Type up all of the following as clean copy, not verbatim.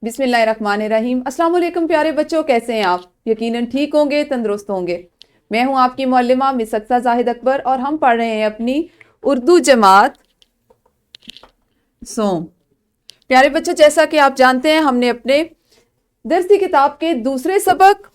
बिस्मिल्लाहिर्रहमानिर्रहीम। अस्सलाम वालेकुम प्यारे बच्चों, कैसे हैं आप? यकीनन ठीक होंगे, तंदुरुस्त होंगे। मैं हूं आपकी मौलिमा मिस अक्सा जाहिद अकबर और हम पढ़ रहे हैं अपनी उर्दू जमात सोम। प्यारे बच्चों, जैसा कि आप जानते हैं, हमने अपने दरसी किताब के दूसरे सबक,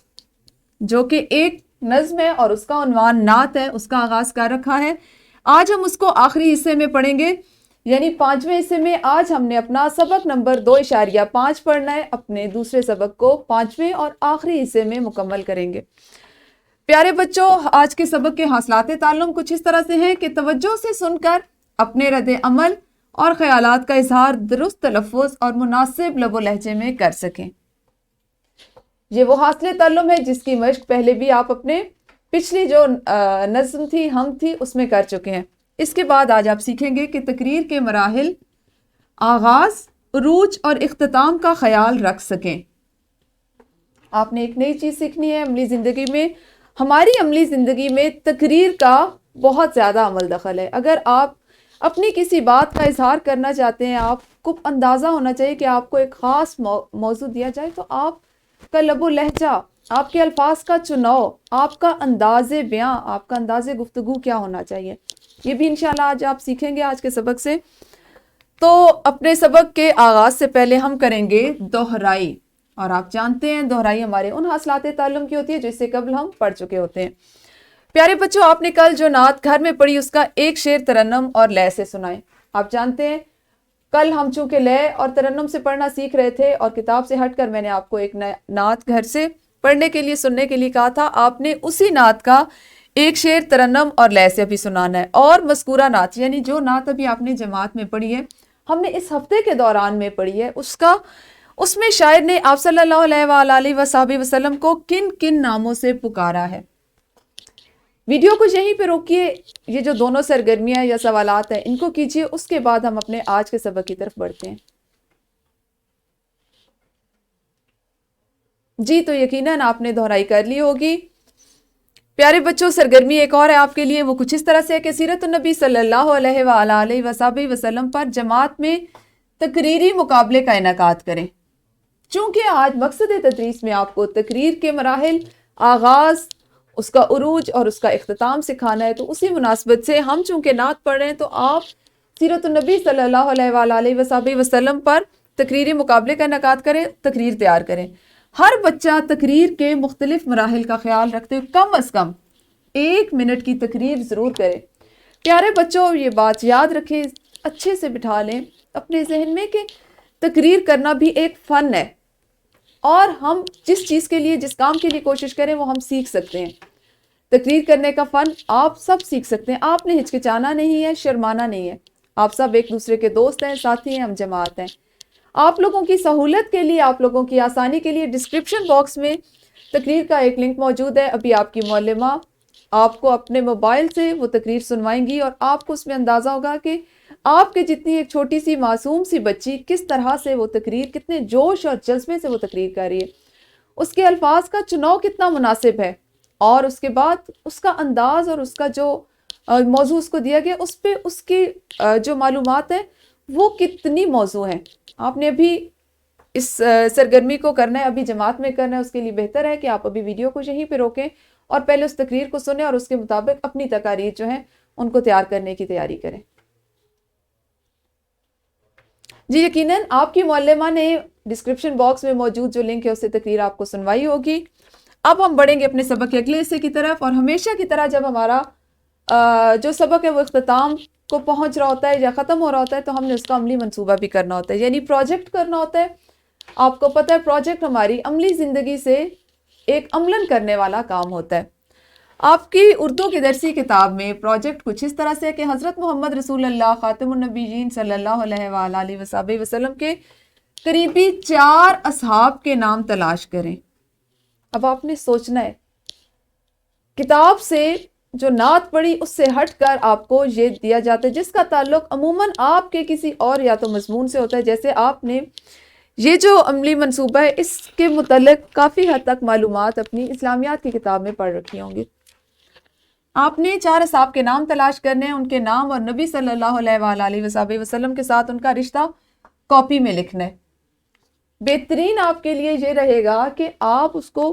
जो कि एक नज्म है और उसका उन्वान नात है, उसका आगाज कर रखा है। आज हम उसको आखिरी हिस्से में पढ़ेंगे, यानी 5वें हिस्से में। आज हमने अपना सबक नंबर 2.5 पढ़ना है। अपने दूसरे सबक को 5वें और आखिरी हिस्से में मुकम्मल करेंगे। प्यारे बच्चों, आज के सबक के हासिलात ताल्लुम कुछ इस तरह से हैं कि तवज्जो से सुनकर अपने रद्द अमल और ख्यालात का इजहार दुरुस्त तलफ़्फ़ुज़ और मुनासिब लबो लहजे में कर सकें। ये वो हासिल ताल्लुम है जिसकी मश्क पहले भी आप अपने पिछली जो नज़्म थी, हम थी, उसमें कर चुके हैं। इसके बाद आज आप सीखेंगे कि तकरीर के मराहिल, आगाज, उरूज और इख्तिताम का ख्याल रख सकें। आपने एक नई चीज़ सीखनी है अमली ज़िंदगी में। हमारी अमली ज़िंदगी में तकरीर का बहुत ज़्यादा अमल दखल है। अगर आप अपनी किसी बात का इजहार करना चाहते हैं, आपको अंदाज़ा होना चाहिए कि आपको एक ख़ास मौजू दिया जाए, तो आपका लबो लहजा, आपके अल्फाज का चुनाव, आपका अंदाज़े बयां, आपका अंदाज़े गुफ्तगू क्या होना चाहिए, ये भी इंशाल्लाह आज आप सीखेंगे आज के सबक से। तो अपने सबक के आगाज से पहले हम करेंगे दोहराई। और आप जानते हैं दोहराई हमारे उन हासिलात ताल्लुम की होती है जिससे कबल हम पढ़ चुके होते हैं। प्यारे बच्चों, आपने कल जो नात घर में पढ़ी उसका एक शेर तरन्नुम और लय से सुनाए। आप जानते हैं कल हम चूंकि लय और तरन्नुम से पढ़ना सीख रहे थे और किताब से हटकर मैंने आपको एक नात घर से पढ़ने के लिए, सुनने के लिए कहा था। आपने उसी नात का एक शेर तरन्नुम और लय से अभी सुनाना है। और मज़कूरा नात, यानी जो नात अभी आपने जमात में पढ़ी है, हमने इस हफ्ते के दौरान में पढ़ी है, उसमें शायर ने आप सल्लल्लाहु अलैहि वसल्लम को किन किन नामों से पुकारा है। वीडियो को यहीं पे रोकिए, ये जो दोनों सरगर्मियां या सवालात हैं इनको कीजिए, उसके बाद हम अपने आज के सबक की तरफ बढ़ते हैं। जी, तो यकीनन आपने दोहराई कर ली होगी। प्यारे बच्चों, सरगर्मी एक और है आपके लिए, वो कुछ इस तरह से है कि सीरत नबी सल्लल्लाहु अलैहि वसल्लम पर जमात में तकरीरी मुकाबले का इनेकाद करें। चूंकि आज मकसद तदरीस में आपको तकरीर के मराहिल, आगाज, उसका उरूज और उसका इख्तिताम सिखाना है, तो उसी मुनासबत से हम चूंकि नात पढ़ रहे हैं, तो आप सीरत नबी सल्लल्लाहु अलैहि वसल्लम पर तकरीरी मुकाबले का इनेकाद करें, तकरीर तैयार करें। हर बच्चा तकरीर के मुख्तलिफ मराहिल का ख्याल रखते हुए कम अज़ कम 1 मिनट की तकरीर ज़रूर करें। प्यारे बच्चों, ये बात याद रखें, अच्छे से बिठा लें अपने जहन में कि तकरीर करना भी एक फ़न है और हम जिस चीज़ के लिए, जिस काम के लिए कोशिश करें वो हम सीख सकते हैं। तकरीर करने का फ़न आप सब सीख सकते हैं। आपने हिचकिचाना नहीं है, शर्माना नहीं है। आप सब एक दूसरे के दोस्त हैं, साथी हैं, हम जमात हैं। आप लोगों की सहूलत के लिए, आप लोगों की आसानी के लिए डिस्क्रिप्शन बॉक्स में तकरीर का एक लिंक मौजूद है। अभी आपकी मौलिमा आपको अपने मोबाइल से वो तकरीर सुनवाएंगी और आपको उसमें अंदाज़ा होगा कि आपके जितनी एक छोटी सी मासूम सी बच्ची किस तरह से वो तकरीर, कितने जोश और जज्बे से वो तकरीर कर रही है, उसके अल्फाज का चुनाव कितना मुनासिब है, और उसके बाद उसका अंदाज और उसका जो मौजू उसको दिया गया, उस पर उसकी जो मालूमात है वो कितनी मौजू हैं। आपने अभी इस सरगर्मी को करना है, अभी जमात में करना है, उसके लिए बेहतर है कि आप अभी वीडियो को यहीं पे रोकें और पहले उस तकरीर को सुने और उसके मुताबिक अपनी तकारीर जो हैं उनको तैयार करने की तैयारी करें। जी, यकीनन आपकी मौलिमा ने डिस्क्रिप्शन बॉक्स में मौजूद जो लिंक है उससे तकरीर आपको सुनवाई होगी। अब हम बढ़ेंगे अपने सबक के अगले हिस्से की तरफ, और हमेशा की तरह जब हमारा जो सबक है वो इख्तिताम को पहुंच रहा होता है या ख़त्म हो रहा होता है, तो हमने उसका अमली मंसूबा भी करना होता है, यानी प्रोजेक्ट करना होता है। आपको पता है प्रोजेक्ट हमारी अमली ज़िंदगी से एक अमलन करने वाला काम होता है। आपकी उर्दू की दरसी किताब में प्रोजेक्ट कुछ इस तरह से है कि हज़रत मोहम्मद रसूलुल्लाह खातिमुन नबीयीन सल्लल्लाहु अलैहि वसल्लम के करीबी 4 असहाब के नाम तलाश करें। अब आपने सोचना है, किताब से जो नात पढ़ी उससे हटकर आपको ये दिया जाता है जिसका ताल्लुक अमूमन आपके किसी और या तो मजमून से होता है। जैसे आपने ये जो अमली मंसूबा है इसके मुतल्लिक काफ़ी हद तक मालूमात अपनी इस्लामियात की किताब में पढ़ रखी होंगी। आपने 4 असहाब के नाम तलाश करने हैं, उनके नाम और नबी सल्लल्लाहु अलैहि वसल्लम के साथ उनका रिश्ता कॉपी में लिखना है। بہترین آپ کے لیے یہ رہے گا کہ آپ اس کو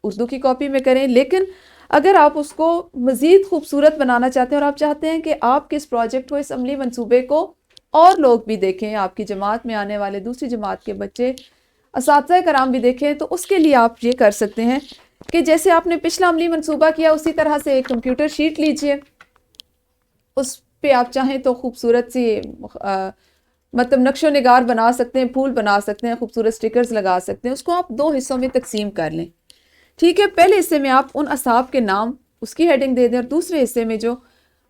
اردو کی کاپی میں کریں، لیکن اگر آپ اس کو مزید خوبصورت بنانا چاہتے ہیں اور آپ چاہتے ہیں کہ آپ کے اس پروجیکٹ کو، اس عملی منصوبے کو اور لوگ بھی دیکھیں، آپ کی جماعت میں آنے والے دوسری جماعت کے بچے، اساتذہ کرام بھی دیکھیں، تو اس کے لیے آپ یہ کر سکتے ہیں کہ جیسے آپ نے پچھلا عملی منصوبہ کیا اسی طرح سے ایک کمپیوٹر شیٹ لیجئے، اس پہ آپ چاہیں تو خوبصورت سی مطلب نقش و نگار بنا سکتے ہیں، پھول بنا سکتے ہیں، خوبصورت سٹیکرز لگا سکتے ہیں، اس کو آپ 2 حصوں میں تقسیم کر لیں، ٹھیک ہے۔ پہلے حصے میں آپ ان اصحاب کے نام، اس کی ہیڈنگ دے دیں، اور دوسرے حصے میں جو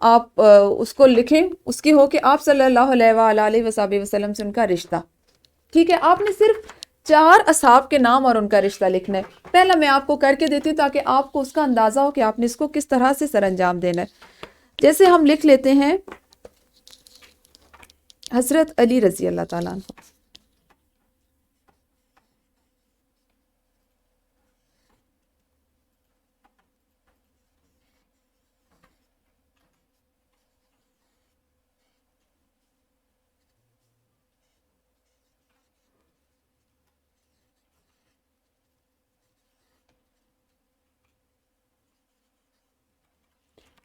آپ اس کو لکھیں اس کی ہو کہ آپ صلی اللہ علیہ وآلہ وسلم سے ان کا رشتہ، ٹھیک ہے۔ آپ نے صرف 4 اصحاب کے نام اور ان کا رشتہ لکھنا ہے۔ پہلا میں آپ کو کر کے دیتی ہوں تاکہ آپ کو اس کا اندازہ ہو کہ آپ نے اس کو کس طرح سے سر انجام دینا ہے۔ جیسے ہم لکھ لیتے ہیں حضرت علی رضی اللہ تعالیٰ عنہ،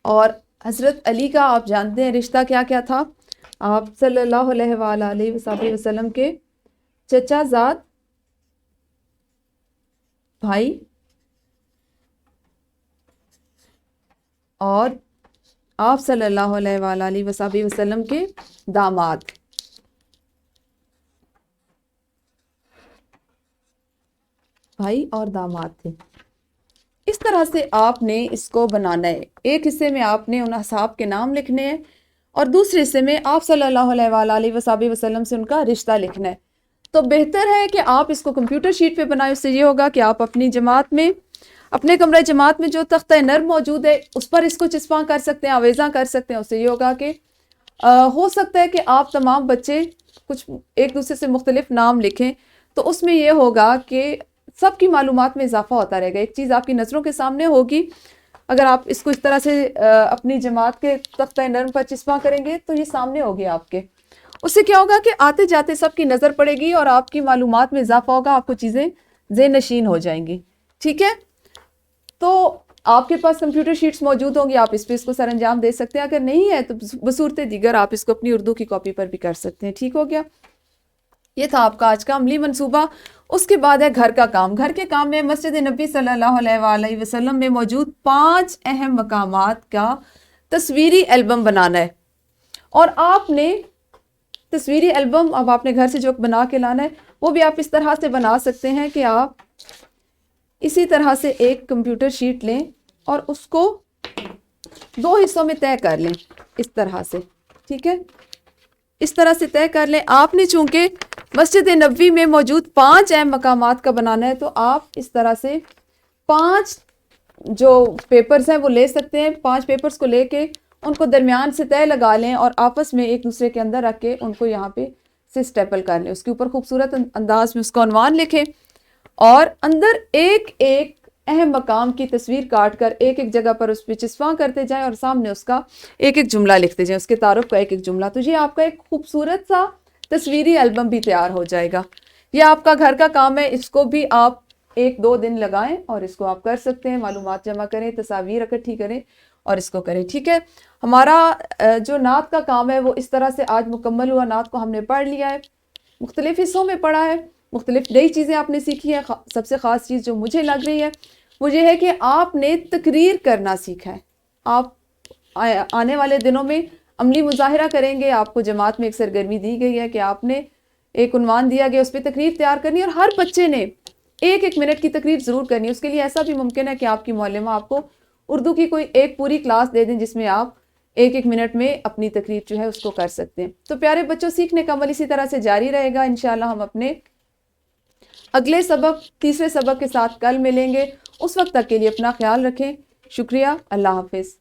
اور حضرت علی کا آپ جانتے ہیں رشتہ کیا کیا تھا، آپ صلی اللہ علیہ وآلہ وسلم کے چچا زاد بھائی اور آپ صلی اللہ علیہ وآلہ وسلم کے داماد، بھائی اور داماد تھے۔ اس طرح سے آپ نے اس کو بنانا ہے۔ ایک حصے میں آپ نے ان اصحاب کے نام لکھنے ہیں اور دوسرے حصے میں آپ صلی اللہ علیہ وآلہ وسلم سے ان کا رشتہ لکھنا ہے۔ تو بہتر ہے کہ آپ اس کو کمپیوٹر شیٹ پہ بنائیں، اس سے یہ ہوگا کہ آپ اپنی جماعت میں، اپنے کمرہ جماعت میں جو تختہ نرم موجود ہے اس پر اس کو چسپاں کر سکتے ہیں، آویزاں کر سکتے ہیں۔ اس سے یہ ہوگا کہ ہو سکتا ہے کہ آپ تمام بچے کچھ ایک دوسرے سے مختلف نام لکھیں، تو اس میں یہ ہوگا کہ سب کی معلومات میں اضافہ ہوتا رہے گا، ایک چیز آپ کی نظروں کے سامنے ہوگی۔ اگر آپ اس کو اس طرح سے اپنی جماعت کے تختہ نرم پر چسپاں کریں گے تو یہ سامنے ہوگی آپ کے، اس سے کیا ہوگا کہ آتے جاتے سب کی نظر پڑے گی اور آپ کی معلومات میں اضافہ ہوگا، آپ کو چیزیں ذہن نشین ہو جائیں گی، ٹھیک ہے۔ تو آپ کے پاس کمپیوٹر شیٹس موجود ہوں گی، آپ اس پہ اس کو سر انجام دے سکتے ہیں، اگر نہیں ہے تو بصورت دیگر آپ اس کو اپنی اردو کی کاپی پر بھی کر سکتے ہیں، ٹھیک ہو گیا۔ یہ تھا آپ کا آج کا عملی منصوبہ۔ اس کے بعد ہے گھر کا کام۔ گھر کے کام میں مسجد نبی صلی اللہ علیہ وآلہ وسلم میں موجود 5 اہم مقامات کا تصویری البم بنانا ہے، اور آپ نے تصویری البم اب آپ نے گھر سے جو بنا کے لانا ہے وہ بھی آپ اس طرح سے بنا سکتے ہیں کہ آپ اسی طرح سے ایک کمپیوٹر شیٹ لیں اور اس کو 2 حصوں میں طے کر لیں، اس طرح سے، ٹھیک ہے، اس طرح سے طے کر لیں۔ آپ نے چونکہ مسجد نبوی میں موجود 5 اہم مقامات کا بنانا ہے تو آپ اس طرح سے 5 جو پیپرز ہیں وہ لے سکتے ہیں، 5 پیپرز کو لے کے ان کو درمیان سے طے لگا لیں اور آپس میں ایک دوسرے کے اندر رکھ کے ان کو یہاں پہ سے سٹیپل کر لیں، اس کے اوپر خوبصورت انداز میں اس کو عنوان لکھیں اور اندر ایک ایک اہم مقام کی تصویر کاٹ کر ایک ایک جگہ پر اس پہ چسپاں کرتے جائیں اور سامنے اس کا ایک ایک جملہ لکھتے جائیں، اس کے تعارف کا ایک ایک جملہ، تو یہ آپ کا ایک خوبصورت سا تصویری البم بھی تیار ہو جائے گا۔ یہ آپ کا گھر کا کام ہے، اس کو بھی آپ 1-2 دن لگائیں اور اس کو آپ کر سکتے ہیں، معلومات جمع کریں، تصاویر اکٹھی کریں اور اس کو کریں، ٹھیک ہے۔ ہمارا جو نعت کا کام ہے وہ اس طرح سے آج مکمل ہوا۔ نعت کو ہم نے پڑھ لیا ہے، مختلف حصوں میں پڑھا ہے، مختلف نئی چیزیں آپ نے سیکھی ہیں۔ سب سے خاص چیز جو مجھے لگ رہی ہے وہ یہ ہے کہ آپ نے تقریر کرنا سیکھا ہے۔ آپ آنے والے دنوں میں عملی مظاہرہ کریں گے، آپ کو جماعت میں ایک سرگرمی دی گئی ہے کہ آپ نے ایک عنوان دیا گیا، اس پہ تقریر تیار کرنی ہے اور ہر بچے نے 1-1 منٹ کی تقریر ضرور کرنی ہے۔ اس کے لیے ایسا بھی ممکن ہے کہ آپ کی معلمہ آپ کو اردو کی کوئی ایک پوری کلاس دے دیں جس میں آپ 1-1 منٹ میں اپنی تقریر جو ہے اس کو کر سکتے ہیں۔ تو پیارے بچوں، سیکھنے کا عمل اسی طرح سے جاری رہے گا۔ انشاءاللہ ہم اپنے اگلے سبق، تیسرے سبق کے ساتھ کل ملیں گے۔ اس وقت تک کے لیے اپنا خیال رکھیں۔ شکریہ، اللہ حافظ۔